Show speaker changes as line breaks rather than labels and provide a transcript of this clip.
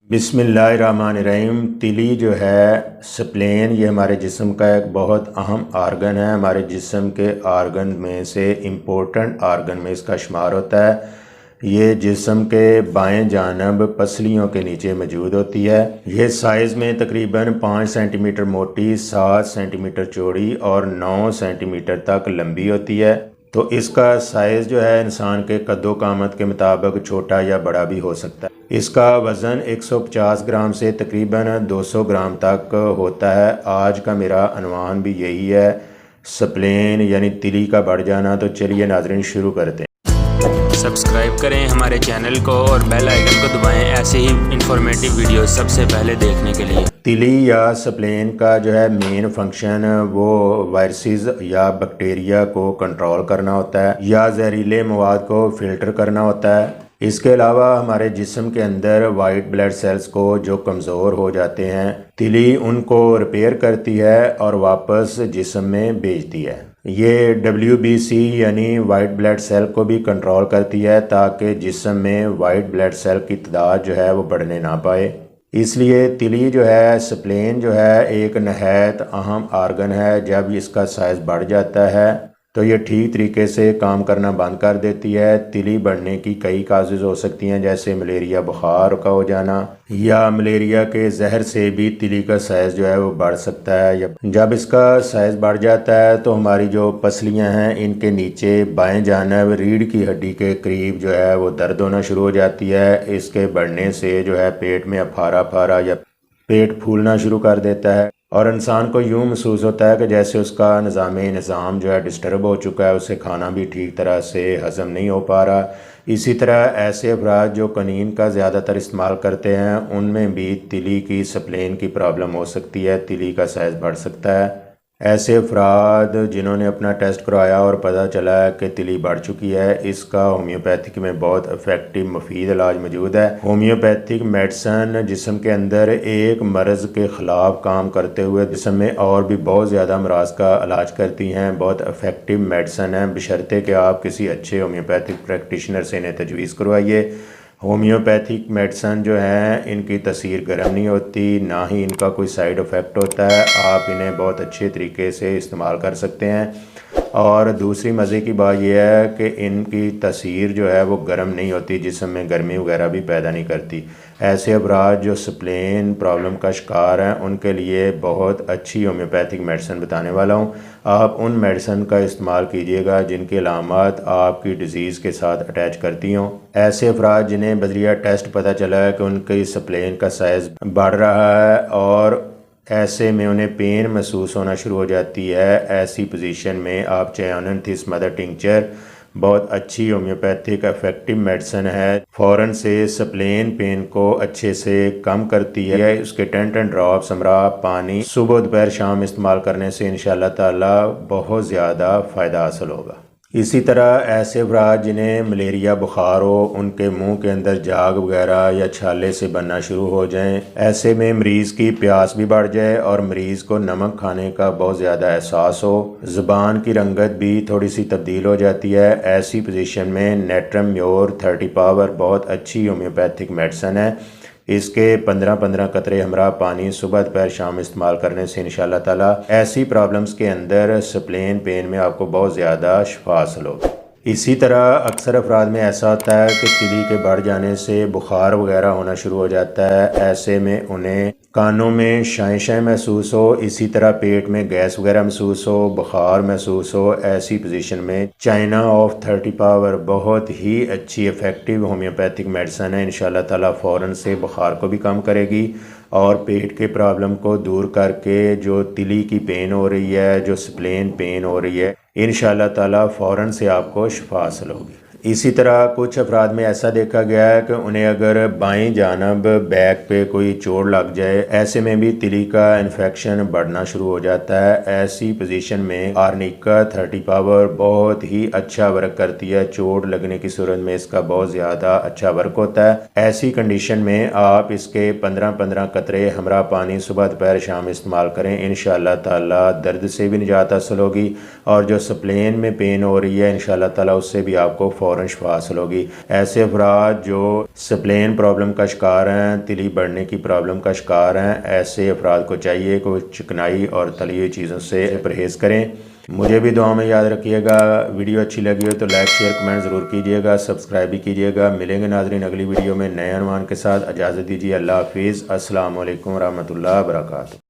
बिस्मिल्लाहिर्रहमानिर्रहीम। तिली जो है स्प्लेन, ये हमारे जिस्म का एक बहुत अहम आर्गन है। हमारे जिस्म के आर्गन में से इम्पोर्टेंट आर्गन में इसका शुमार होता है। ये जिस्म के बाएं जानब पसलियों के नीचे मौजूद होती है। ये साइज़ में तकरीबन 5 सेंटीमीटर मोटी, 7 सेंटीमीटर चौड़ी और 9 सेंटीमीटर तक लंबी होती है। तो इसका साइज़ जो है इंसान के कद्दो कामत के मुताबिक छोटा या बड़ा भी हो सकता है। इसका वज़न 150 ग्राम से तकरीबन 200 ग्राम तक होता है। आज का मेरा अनवान भी यही है, स्प्लेन यानी तिली का बढ़ जाना। तो चलिए नाज़रीन शुरू करते हैं।
सब्सक्राइब करें हमारे चैनल को और बेल आइकन को दबाएं ऐसे ही इंफॉर्मेटिव वीडियो सबसे पहले देखने के लिए।
तिली या स्प्लेन का जो है मेन फंक्शन वो वायरसेस या बैक्टीरिया को कंट्रोल करना होता है या जहरीले मवाद को फिल्टर करना होता है। इसके अलावा हमारे जिस्म के अंदर वाइट ब्लड सेल्स को जो कमज़ोर हो जाते हैं, तिली उनको रिपेयर करती है और वापस जिस्म में भेजती है। ये WBC यानी वाइट ब्लड सेल को भी कंट्रोल करती है ताकि जिस्म में वाइट ब्लड सेल की तादाद जो है वो बढ़ने ना पाए। इसलिए तिली जो है, स्प्लेन जो है, एक नहायत अहम आर्गन है। जब इसका साइज़ बढ़ जाता है तो ये ठीक तरीके से काम करना बंद कर देती है। तिली बढ़ने की कई काजेज़ हो सकती हैं, जैसे मलेरिया बुखार का हो जाना या मलेरिया के जहर से भी तिली का साइज़ जो है वो बढ़ सकता है। जब इसका साइज़ बढ़ जाता है तो हमारी जो पसलियां हैं, इनके नीचे बाएं जानब रीढ़ की हड्डी के करीब जो है वो दर्द होना शुरू हो जाती है। इसके बढ़ने से जो है पेट में अफारा अफारा या पेट फूलना शुरू कर देता है और इंसान को यूँ महसूस होता है कि जैसे उसका निज़ाम जो है डिस्टर्ब हो चुका है, उसे खाना भी ठीक तरह से हज़म नहीं हो पा रहा। इसी तरह ऐसे अफराद जो कनीन का ज़्यादातर इस्तेमाल करते हैं, उनमें भी तिली की स्प्लेन की प्रॉब्लम हो सकती है, तिली का साइज़ बढ़ सकता है। ऐसे अफराद जिन्होंने अपना टेस्ट करवाया और पता चला है कि तिली बढ़ चुकी है, इसका होम्योपैथिक में बहुत इफ़ेक्टिव मुफीद इलाज मौजूद है। होम्योपैथिक मेडिसन जिस्म के अंदर एक मर्ज़ के ख़िलाफ़ काम करते हुए जिस्म में और भी बहुत ज़्यादा अमराज का इलाज करती हैं। बहुत इफ़ेक्टिव मेडिसन है, बशर्ते कि आप किसी अच्छे होम्योपैथिक प्रैक्टिशनर से इन्हें तजवीज़ करवाइए। होम्योपैथिक मेडिसन जो हैं, इनकी तसीर गर्म नहीं होती, ना ही इनका कोई साइड इफ़ेक्ट होता है। आप इन्हें बहुत अच्छे तरीके से इस्तेमाल कर सकते हैं। और दूसरी मज़े की बात यह है कि इनकी तसीर जो है वो गर्म नहीं होती, जिस्म में गर्मी वगैरह भी पैदा नहीं करती। ऐसे अफराद जो स्प्लेन प्रॉब्लम का शिकार हैं, उनके लिए बहुत अच्छी होम्योपैथिक मेडिसिन बताने वाला हूँ। आप उन मेडिसिन का इस्तेमाल कीजिएगा जिनके अलामात आपकी डिज़ीज़ के साथ अटैच करती हों। ऐसे अफराद जिन्हें बजरिया टेस्ट पता चला है कि उनकी स्प्लेन का साइज़ बढ़ रहा है और ऐसे में उन्हें पेन महसूस होना शुरू हो जाती है, ऐसी पोजीशन में आप चयानथिस मदर टिंचर बहुत अच्छी होम्योपैथिक इफेक्टिव मेडिसिन है। फ़ौरन से स्प्लेन पेन को अच्छे से कम करती है। उसके 10 ड्रॉप्स हमरा पानी सुबह दोपहर शाम इस्तेमाल करने से इंशाअल्लाह ताला बहुत ज़्यादा फ़ायदा हासिल होगा। इसी तरह ऐसे अफराद जिन्हें मलेरिया बुखार हो, उनके मुंह के अंदर झाग वगैरह या छाले से बनना शुरू हो जाएं, ऐसे में मरीज़ की प्यास भी बढ़ जाए और मरीज़ को नमक खाने का बहुत ज़्यादा एहसास हो, ज़ुबान की रंगत भी थोड़ी सी तब्दील हो जाती है, ऐसी पोजीशन में नेट्रम म्योर 30 पावर बहुत अच्छी होम्योपैथिक मेडिसिन है। इसके 15-15 कतरे हमरा पानी सुबह दोपहर शाम इस्तेमाल करने से इंशाअल्लाह ताला ऐसी प्रॉब्लम्स के अंदर स्प्लेन पेन में आपको बहुत ज़्यादा शिफा हासिल होगी। इसी तरह अक्सर अफराद में ऐसा होता है कि तिली के बढ़ जाने से बुखार वगैरह होना शुरू हो जाता है। ऐसे में उन्हें कानों में शाएं शाएं महसूस हो, इसी तरह पेट में गैस वगैरह महसूस हो, बुखार महसूस हो। ऐसी पोजीशन में चाइना ऑफ 30 पावर बहुत ही अच्छी इफ़ेक्टिव होम्योपैथिक मेडिसिन है। इंशाअल्लाह ताला फ़ौरन से बुखार को भी कम करेगी और पेट के प्रॉब्लम को दूर करके जो तिली की पेन हो रही है, जो स्प्लेन पेन हो रही है, इंशाअल्लाह ताला फ़ौरन से आपको शिफा हासिल होगी। इसी तरह कुछ अफराद में ऐसा देखा गया है कि उन्हें अगर बाएं जानब बैक पे कोई चोट लग जाए, ऐसे में भी तिली का इन्फेक्शन बढ़ना शुरू हो जाता है। ऐसी पोजीशन में आर्निका 30 पावर बहुत ही अच्छा वर्क करती है। चोट लगने की सूरत में इसका बहुत ज़्यादा अच्छा वर्क होता है। ऐसी कंडीशन में आप इसके 15-15 कतरे हमरा पानी सुबह दोपहर शाम इस्तेमाल करें, इंशाअल्लाह ताला दर्द से भी निजात हासिल होगी और जो स्प्लेन में पेन हो रही है, इंशाअल्लाह ताला उससे भी आपको फ़ौरन शफा हासिल होगी। ऐसे अफराद जो स्प्लेन प्रॉब्लम का शिकार हैं, तिली बढ़ने की प्रॉब्लम का शिकार हैं, ऐसे अफराद को चाहिए कि वो चिकनाई और तली हुई चीज़ों से परहेज़ करें। मुझे भी दुआ में याद रखिएगा। वीडियो अच्छी लगी हो तो लाइक शेयर कमेंट ज़रूर कीजिएगा, सब्सक्राइब भी कीजिएगा। मिलेंगे नाज़रीन अगली वीडियो में नए अनुमान के साथ। इजाज़त दीजिए। अल्लाह हाफिज़। अस्सलाम वालेकुम रहमतुल्लाहि व बरकातुहू।